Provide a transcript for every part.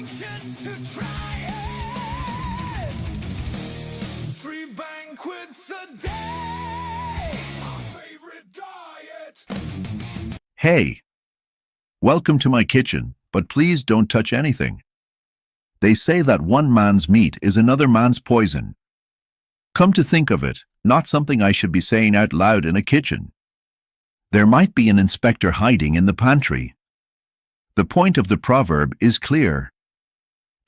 anxious to try it. 3 banquets a day, our favorite diet. Hey, welcome to my kitchen, but please don't touch anything. They say that one man's meat is another man's poison. Come to think of it, not something I should be saying out loud in a kitchen. There might be an inspector hiding in the pantry. The point of the proverb is clear.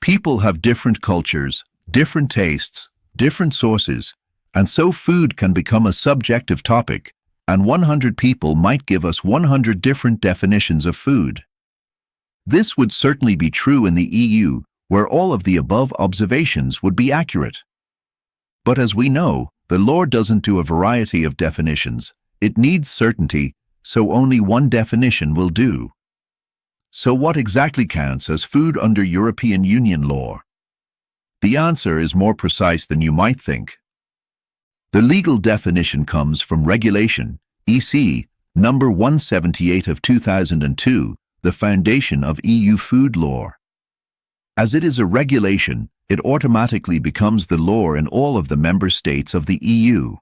People have different cultures, different tastes, different sources, and so food can become a subjective topic, and 100 people might give us 100 different definitions of food. This would certainly be true in the EU, where all of the above observations would be accurate. But as we know, the law doesn't do a variety of definitions. It needs certainty, so only one definition will do. So what exactly counts as food under European Union law? The answer is more precise than you might think. The legal definition comes from Regulation EC number 178 of 2002, the foundation of EU food law. As it is a regulation, it automatically becomes the law in all of the member states of the EU.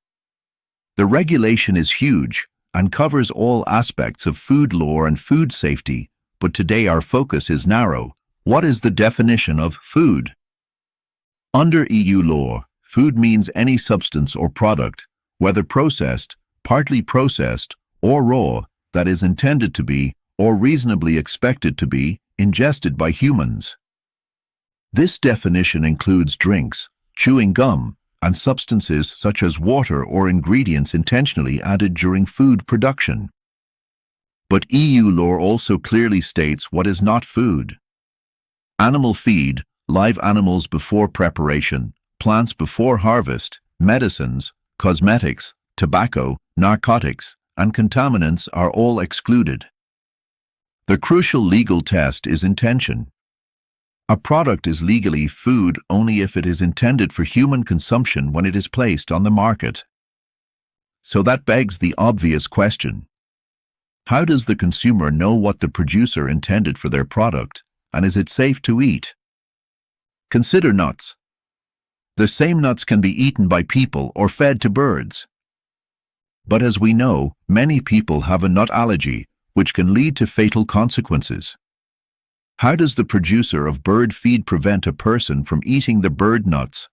The regulation is huge and covers all aspects of food law and food safety, but today our focus is narrow. What is the definition of food? Under EU law, food means any substance or product, whether processed, partly processed, or raw, that is intended to be, or reasonably expected to be, ingested by humans. This definition includes drinks, chewing gum, and substances such as water or ingredients intentionally added during food production. But EU law also clearly states what is not food. Animal feed, live animals before preparation, plants before harvest, medicines, cosmetics, tobacco, narcotics, and contaminants are all excluded. The crucial legal test is intention. A product is legally food only if it is intended for human consumption when it is placed on the market. So that begs the obvious question. How does the consumer know what the producer intended for their product, and is it safe to eat? Consider nuts. The same nuts can be eaten by people or fed to birds. But as we know, many people have a nut allergy, which can lead to fatal consequences. How does the producer of bird feed prevent a person from eating the bird nuts?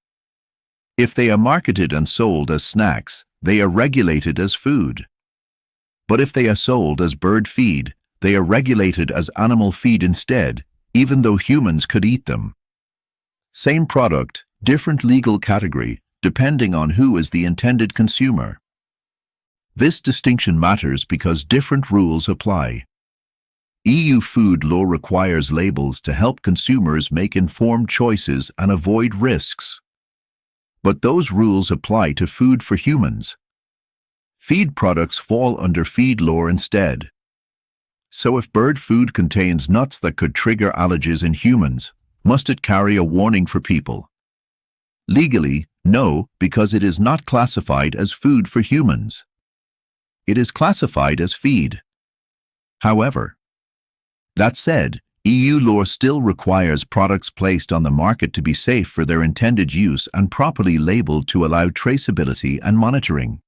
If they are marketed and sold as snacks, they are regulated as food. But if they are sold as bird feed, they are regulated as animal feed instead, even though humans could eat them. Same product, different legal category, depending on who is the intended consumer. This distinction matters because different rules apply. EU food law requires labels to help consumers make informed choices and avoid risks. But those rules apply to food for humans. Feed products fall under feed law instead. So if bird food contains nuts that could trigger allergies in humans, must it carry a warning for people? Legally, no, because it is not classified as food for humans. It is classified as feed. However, that said, EU law still requires products placed on the market to be safe for their intended use and properly labeled to allow traceability and monitoring.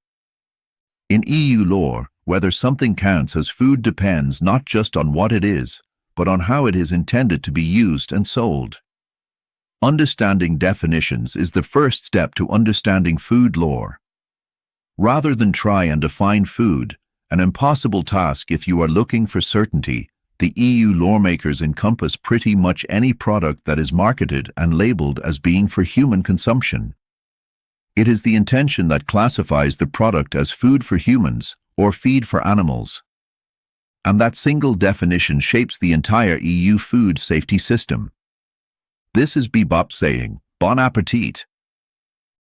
In EU law, whether something counts as food depends not just on what it is, but on how it is intended to be used and sold. Understanding definitions is the first step to understanding food law. Rather than try and define food, an impossible task if you are looking for certainty, the EU lawmakers encompass pretty much any product that is marketed and labeled as being for human consumption. It is the intention that classifies the product as food for humans or feed for animals. And that single definition shapes the entire EU food safety system. This is Bebop saying, Bon appetit!